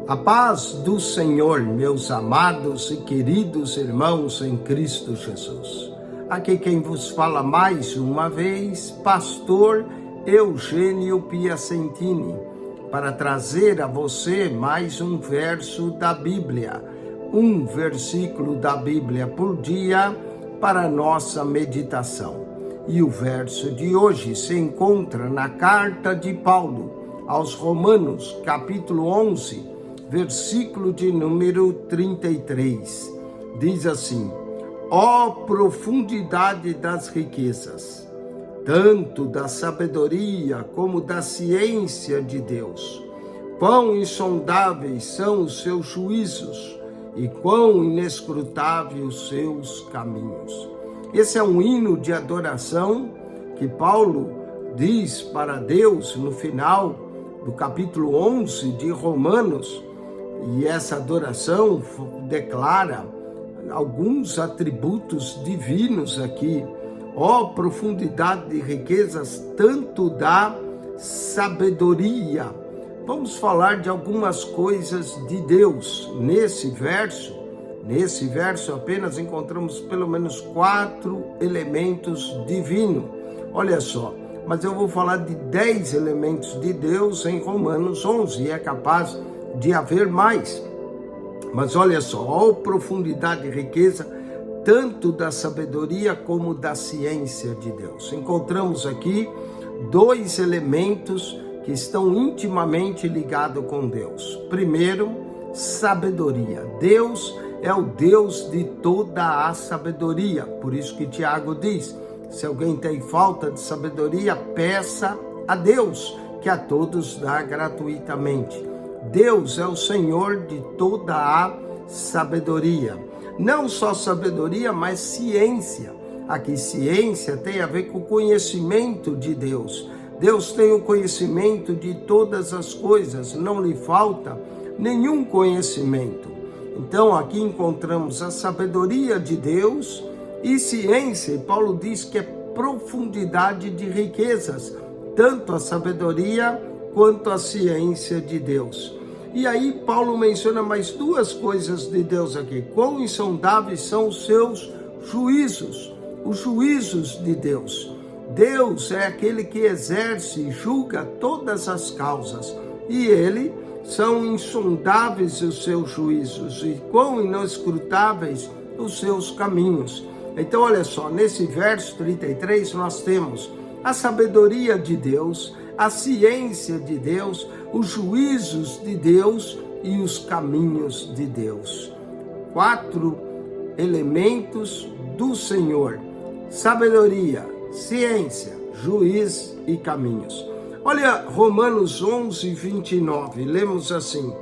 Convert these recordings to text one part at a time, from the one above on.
A paz do Senhor, meus amados e queridos irmãos em Cristo Jesus. Aqui quem vos fala mais uma vez, pastor Eugênio Piacentini, para trazer a você mais um verso da Bíblia, um versículo da Bíblia por dia para nossa meditação. E o verso de hoje se encontra na carta de Paulo aos Romanos, capítulo 11, versículo de número 33, diz assim: ó profundidade das riquezas, tanto da sabedoria como da ciência de Deus! Quão insondáveis são os seus juízos e quão inescrutáveis os seus caminhos! Esse é um hino de adoração que Paulo diz para Deus no final do capítulo 11 de Romanos. E essa adoração declara alguns atributos divinos aqui. Ó profundidade de riquezas, tanto da sabedoria. Vamos falar de algumas coisas de Deus. Nesse verso apenas encontramos pelo menos 4 elementos divinos. Olha só, mas eu vou falar de 10 elementos de Deus em Romanos 11, e é capaz de haver mais. Mas olha só, ó profundidade e riqueza, tanto da sabedoria como da ciência de Deus. Encontramos aqui 2 elementos que estão intimamente ligados com Deus. Primeiro, sabedoria. Deus é o Deus de toda a sabedoria. Por isso que Tiago diz: se alguém tem falta de sabedoria, peça a Deus, que a todos dá gratuitamente. Deus é o Senhor de toda a sabedoria. Não só sabedoria, mas ciência. Aqui ciência tem a ver com o conhecimento de Deus. Deus tem o conhecimento de todas as coisas, não lhe falta nenhum conhecimento. Então aqui encontramos a sabedoria de Deus e ciência, e Paulo diz que é profundidade de riquezas, tanto a sabedoria quanto a ciência de Deus. E aí Paulo menciona mais 2 coisas de Deus aqui. Quão insondáveis são os seus juízos, os juízos de Deus. Deus é aquele que exerce e julga todas as causas, e são insondáveis os seus juízos, e quão inescrutáveis os seus caminhos. Então olha só, nesse verso 33 nós temos a sabedoria de Deus, a ciência de Deus, os juízos de Deus e os caminhos de Deus. 4 elementos do Senhor: sabedoria, ciência, juiz e caminhos. Olha Romanos 11, 29, lemos assim: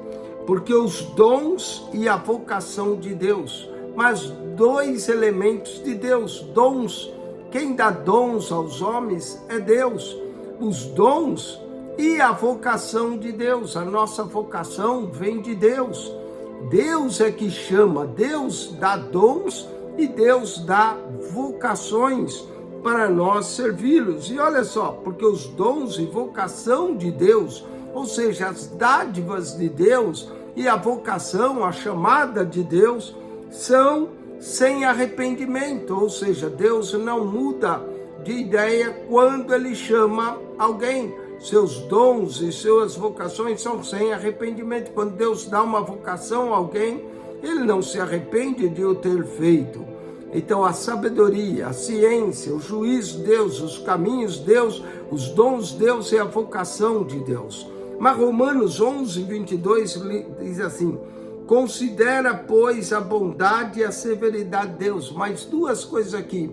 porque os dons e a vocação de Deus, mas 2 elementos de Deus, dons. Quem dá dons aos homens é Deus. Os dons e a vocação de Deus. A nossa vocação vem de Deus. Deus é que chama, Deus dá dons e Deus dá vocações para nós servi-los. E olha só, porque os dons e vocação de Deus, ou seja, as dádivas de Deus e a vocação, a chamada de Deus, são sem arrependimento, ou seja, Deus não muda de ideia quando Ele chama alguém. Seus dons e suas vocações são sem arrependimento. Quando Deus dá uma vocação a alguém, Ele não se arrepende de o ter feito. Então a sabedoria, a ciência, o juízo de Deus, os caminhos de Deus, os dons de Deus e a vocação de Deus. Mas Romanos 11, 22 diz assim: considera, pois, a bondade e a severidade de Deus. Mais 2 coisas aqui.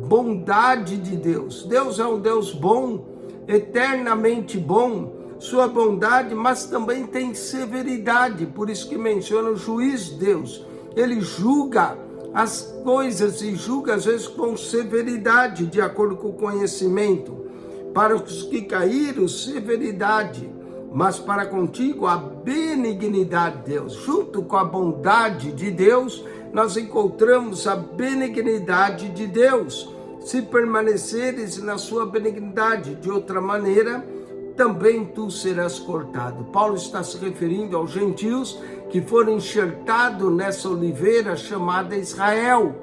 Bondade de Deus. Deus é um Deus bom, eternamente bom, sua bondade, mas também tem severidade. Por isso que menciona o juiz de Deus. Ele julga as coisas e julga às vezes com severidade, de acordo com o conhecimento. Para os que caíram, severidade, mas para contigo a benignidade de Deus. Junto com a bondade de Deus, nós encontramos a benignidade de Deus. Se permaneceres na sua benignidade, de outra maneira, também tu serás cortado. Paulo está se referindo aos gentios que foram enxertados nessa oliveira chamada Israel.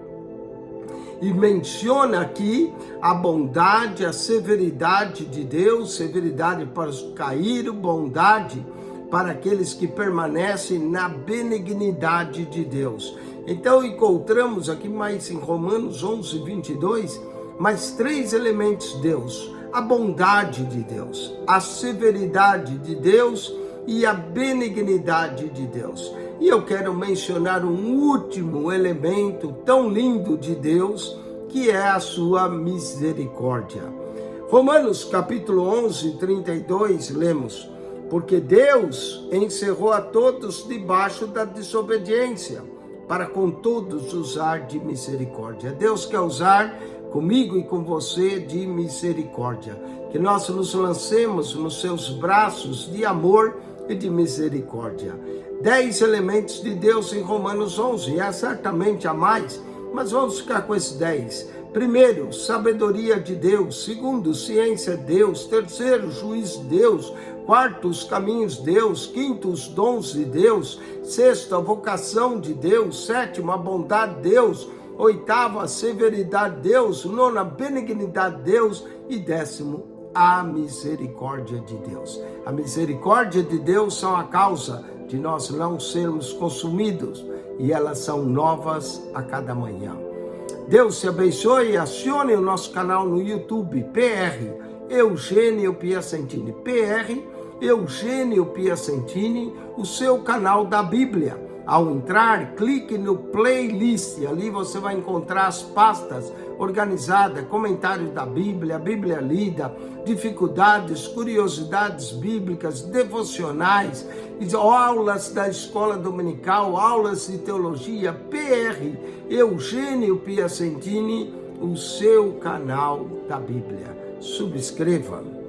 E menciona aqui a bondade, a severidade de Deus, severidade para os caídos, bondade para aqueles que permanecem na benignidade de Deus. Então encontramos aqui mais em Romanos 11, 22, mais 3 elementos de Deus: a bondade de Deus, a severidade de Deus e a benignidade de Deus. E eu quero mencionar um último elemento tão lindo de Deus, que é a sua misericórdia. Romanos capítulo 11, 32, lemos: porque Deus encerrou a todos debaixo da desobediência, para com todos usar de misericórdia. Deus quer usar comigo e com você de misericórdia, que nós nos lancemos nos seus braços de amor e de misericórdia. 10 elementos de Deus em Romanos 11, é certamente a mais, mas vamos ficar com esses 10. Primeiro, sabedoria de Deus. Segundo, ciência de Deus. Terceiro, juízo de Deus. Quarto, os caminhos de Deus. Quinto, os dons de Deus. Sexto, a vocação de Deus. Sétimo, a bondade de Deus. Oitavo, a severidade de Deus. Nono, a benignidade de Deus. E 10º, a misericórdia de Deus. A misericórdia de Deus são a causa de nós não sermos consumidos, e elas são novas a cada manhã. Deus te abençoe e acione o nosso canal no YouTube, PR Eugênio Piacentini. PR Eugênio Piacentini, o seu canal da Bíblia. Ao entrar, clique no playlist, ali você vai encontrar as pastas organizadas, comentários da Bíblia, Bíblia lida, dificuldades, curiosidades bíblicas, devocionais, aulas da escola dominical, aulas de teologia. PR Eugênio Piacentini, o seu canal da Bíblia. Subscreva.